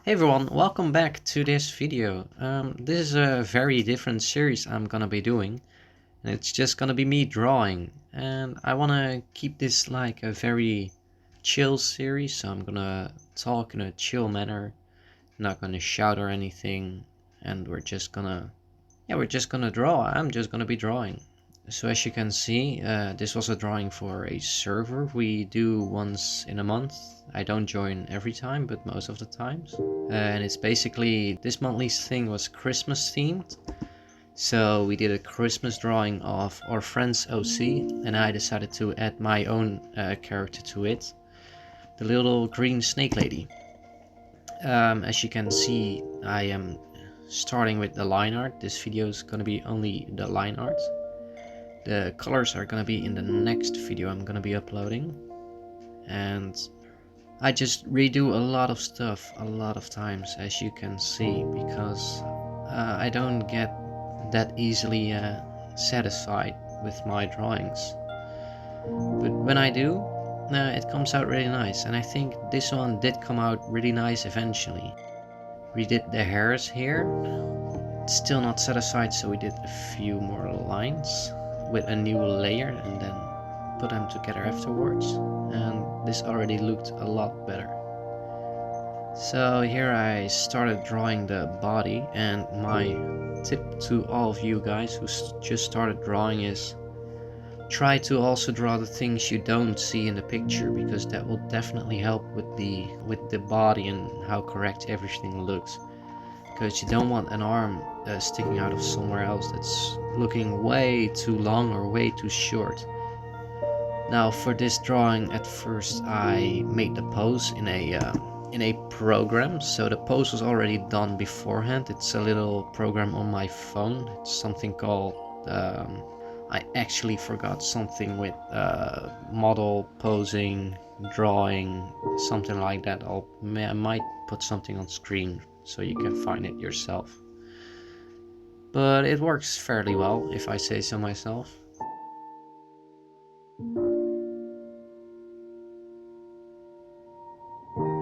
Hey everyone, welcome back to this video. This is a very different series I'm gonna be doing, and it's just gonna be me drawing. And I wanna keep this like a very chill series, so I'm gonna talk in a chill manner, not gonna shout or anything, and we're just gonna draw. I'm just gonna be drawing. So as you can see, this was a drawing for a server we do once in a month. I don't join every time, but most of the times. And it's basically, this monthly thing was Christmas themed. So we did a Christmas drawing of our friend's OC, and I decided to add my own character to it. The little green snake lady. As you can see, I am starting with the line art. This video is gonna be only the line art. The colors are gonna be in the next video I'm gonna be uploading. And I just redo a lot of stuff a lot of times, as you can see, because I don't get that easily satisfied with my drawings. But when I do, it comes out really nice, and I think this one did come out really nice eventually. We did the hairs here, still not satisfied, so we did a few more lines with a new layer and then put them together afterwards, and this already looked a lot better. So here I started drawing the body, and my tip to all of you guys who just started drawing is try to also draw the things you don't see in the picture, because that will definitely help with the body and how correct everything looks. Because you don't want an arm sticking out of somewhere else that's looking way too long or way too short. Now for this drawing, at first I made the pose in a program, so the pose was already done beforehand. It's a little program on my phone. It's something called I actually forgot something with model posing, drawing, something like that. I might put something on screen so you can find it yourself. But it works fairly well, if I say so myself.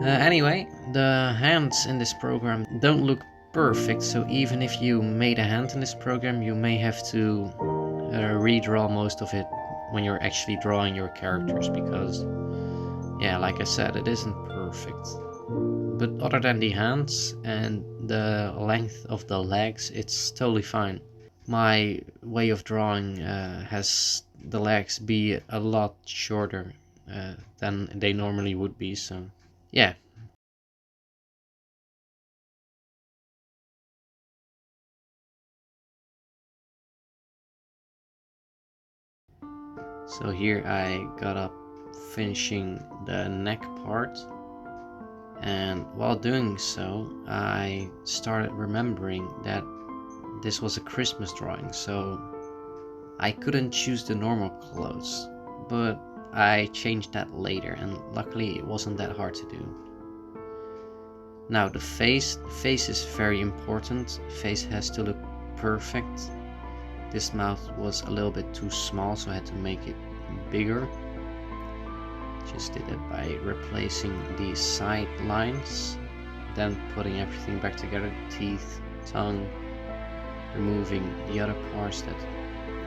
Anyway, the hands in this program don't look perfect, so even if you made a hand in this program, you may have to redraw most of it when you're actually drawing your characters, because, yeah, like I said, it isn't perfect. But other than the hands and the length of the legs, it's totally fine. My way of drawing has the legs be a lot shorter than they normally would be, so yeah. So here I got up finishing the neck part, and while doing so I started remembering that this was a Christmas drawing, so I couldn't choose the normal clothes, but I changed that later, and luckily it wasn't that hard to do. Now the face is very important. Face has to look perfect. This mouth was a little bit too small, so I had to make it bigger. Just did it by replacing the side lines, then putting everything back together, teeth, tongue, removing the other parts that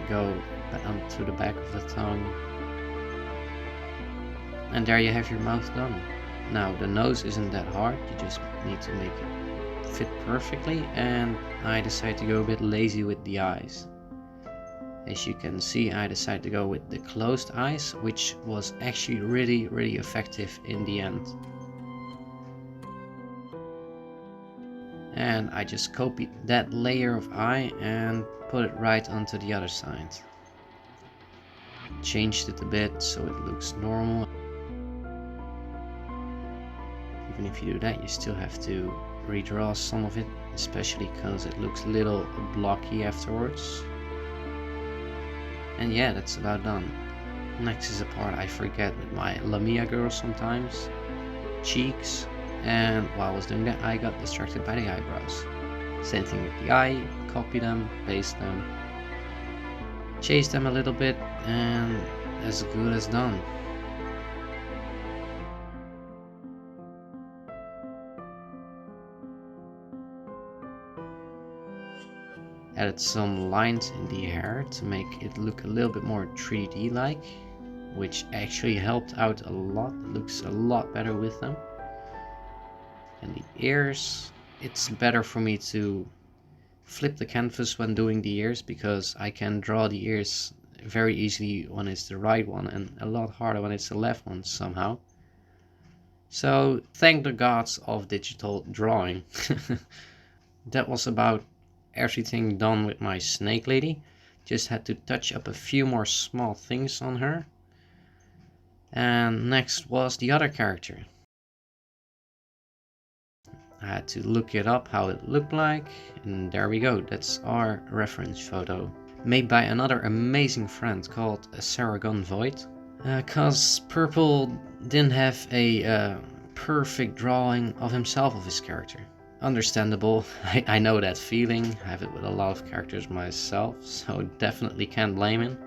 go onto the back of the tongue. And there you have your mouth done. Now the nose isn't that hard, you just need to make it fit perfectly, and I decided to go a bit lazy with the eyes. As you can see, I decided to go with the closed eyes, which was actually really effective in the end. And I just copied that layer of eye and put it right onto the other side. Changed it a bit so it looks normal. Even if you do that, you still have to redraw some of it, especially because it looks a little blocky afterwards. And yeah, that's about done. Next is a part I forget with my lamia girl sometimes. Cheeks. And while I was doing that, I got distracted by the eyebrows. Same thing with the eye, copy them, paste them, chase them a little bit, and as good as done. Added some lines in the hair to make it look a little bit more 3D like, which actually helped out a lot. It looks a lot better with them. And the ears, it's better for me to flip the canvas when doing the ears, because I can draw the ears very easily when it's the right one and a lot harder when it's the left one somehow. So thank the gods of digital drawing. That was about everything done with my snake lady. Just had to touch up a few more small things on her. And next was the other character. I had to look it up how it looked like, and there we go. That's our reference photo, made by another amazing friend called Saragon Void. Cause Purple didn't have a perfect drawing of himself, of his character. Understandable. I know that feeling. I have it with a lot of characters myself, so definitely can't blame him.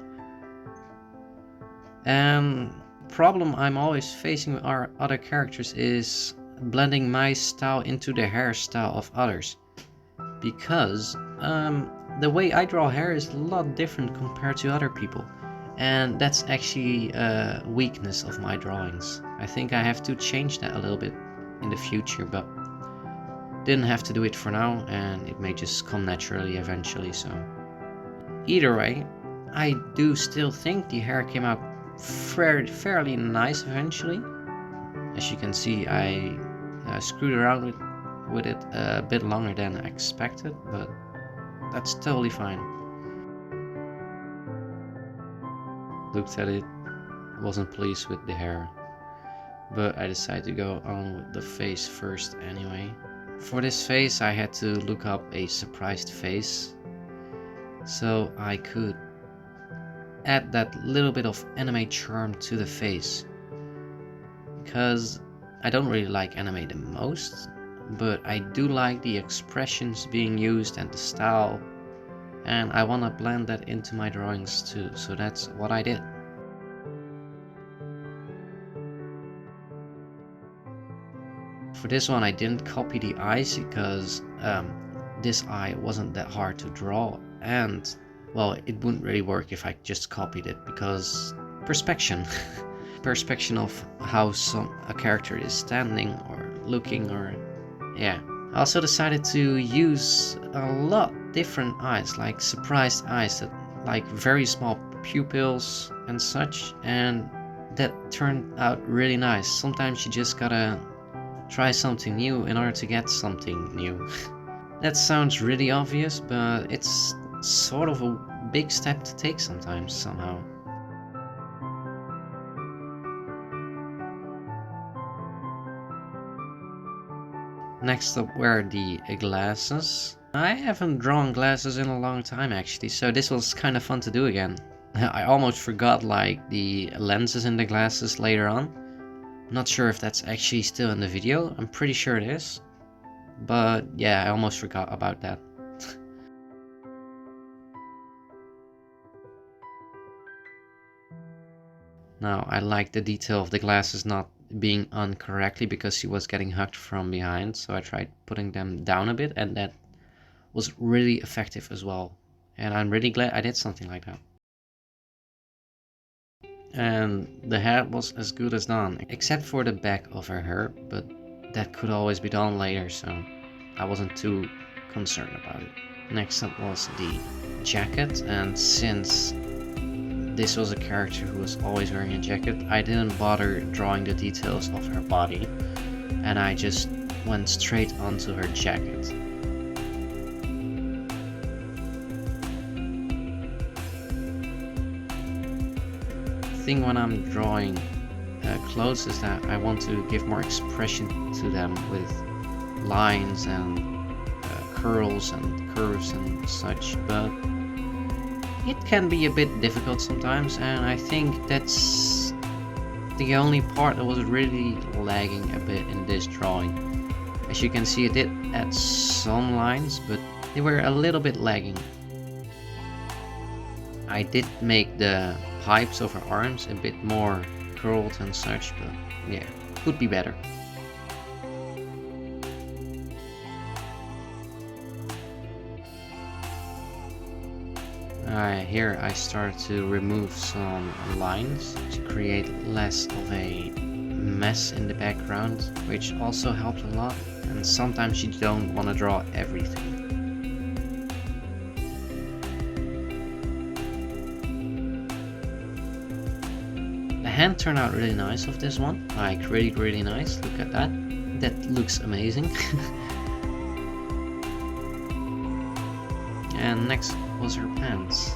And problem I'm always facing with our other characters is blending my style into the hairstyle of others, because the way I draw hair is a lot different compared to other people, and that's actually a weakness of my drawings. I think I have to change that a little bit in the future, but didn't have to do it for now, and it may just come naturally eventually. So either way, I do still think the hair came out fairly nice eventually. As you can see, I screwed around with it a bit longer than I expected, but that's totally fine. Looked at it, wasn't pleased with the hair, but I decided to go on with the face first anyway. For this face I had to look up a surprised face, so I could add that little bit of anime charm to the face. Because I don't really like anime the most, but I do like the expressions being used and the style, and I want to blend that into my drawings too, so that's what I did. For this one I didn't copy the eyes, because this eye wasn't that hard to draw, and well, it wouldn't really work if I just copied it, because perspection. Perspection of how a character is standing or looking, or yeah. I also decided to use a lot different eyes, like surprised eyes, that like very small pupils and such, and that turned out really nice. Sometimes you just gotta try something new in order to get something new. That sounds really obvious, but it's sort of a big step to take sometimes, somehow. Next up were the glasses. I haven't drawn glasses in a long time actually, so this was kind of fun to do again. I almost forgot like the lenses in the glasses later on. Not sure if that's actually still in the video, I'm pretty sure it is. But yeah, I almost forgot about that. Now, I like the detail of the glasses not being on correctly, because she was getting hugged from behind, so I tried putting them down a bit, and that was really effective as well. And I'm really glad I did something like that. And the hair was as good as done, except for the back of her hair, but that could always be done later, so I wasn't too concerned about it. Next up was the jacket, and since this was a character who was always wearing a jacket, I didn't bother drawing the details of her body, and I just went straight onto her jacket. The thing when I'm drawing clothes is that I want to give more expression to them with lines and curls and curves and such, but it can be a bit difficult sometimes, and I think that's the only part that was really lagging a bit in this drawing. As you can see, it did add some lines, but they were a little bit lagging. I did make the pipes of her arms a bit more curled and such, but yeah, could be better. Here I start to remove some lines to create less of a mess in the background, which also helps a lot. And sometimes you don't want to draw everything. The hand turned out really nice of this one, like really nice. Look at that. That looks amazing. And next was her pants.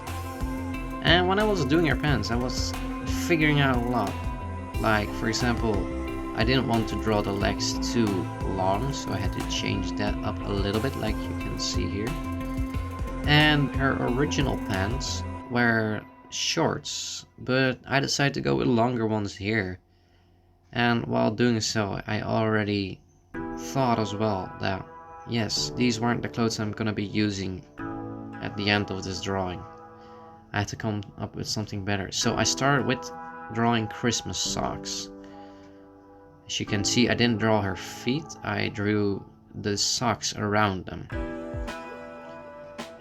And when I was doing her pants, I was figuring out a lot. Like, for example, I didn't want to draw the legs too long, so I had to change that up a little bit, like you can see here. And her original pants were shorts, but I decided to go with longer ones here. And while doing so, I already thought as well that, yes, these weren't the clothes I'm gonna be using at the end of this drawing. I had to come up with something better. So I started with drawing Christmas socks. As you can see, I didn't draw her feet, I drew the socks around them.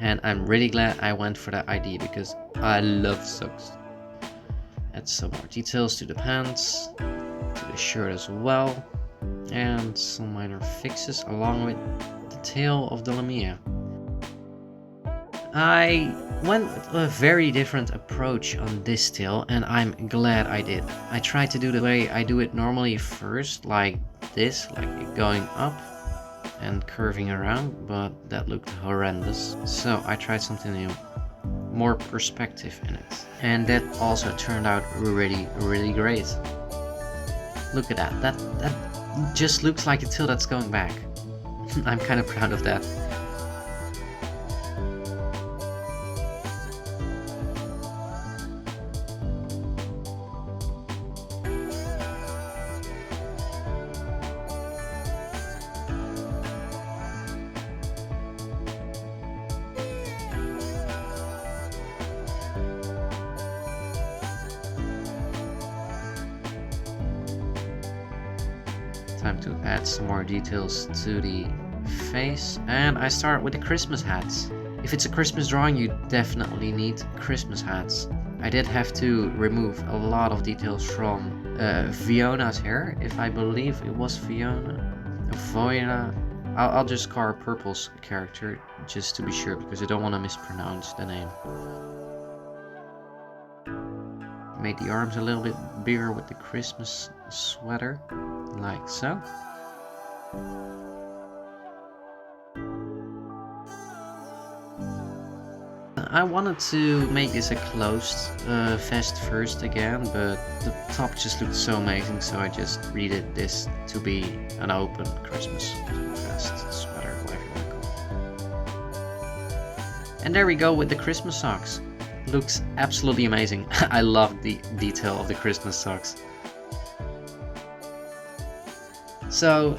And I'm really glad I went for that idea because I love socks. Add some more details to the pants, to the shirt as well, and some minor fixes along with the tail of the lamia. I went with a very different approach on this tail, and I'm glad I did. I tried to do the way I do it normally first, like this, like going up and curving around, but that looked horrendous. So I tried something new, more perspective in it. And that also turned out really great. Look at that, that just looks like a tail that's going back. I'm kind of proud of that. Time to add some more details to the face, and I start with the Christmas hats. If it's a Christmas drawing, you definitely need Christmas hats. I did have to remove a lot of details from Fiona's hair, if I believe it was Fiona. I'll just call her Purple's character just to be sure, because I don't want to mispronounce the name. Made the arms a little bit bigger with the Christmas sweater, like so. I wanted to make this a closed vest first again, but the top just looked so amazing, so I just redid this to be an open Christmas vest, sweater, whatever you want to call it. And there we go with the Christmas socks. Looks absolutely amazing. I love the detail of the Christmas socks. So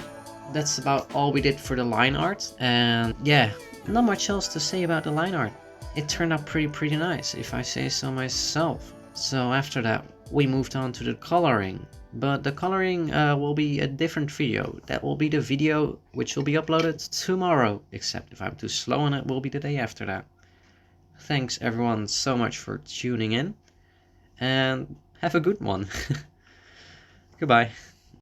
that's about all we did for the line art, and yeah, not much else to say about the line art. It turned out pretty nice, if I say so myself. So after that we moved on to the coloring, but the coloring will be a different video. That will be the video which will be uploaded tomorrow, except if I'm too slow and it will be the day after that. Thanks everyone so much for tuning in, and have a good one. Goodbye.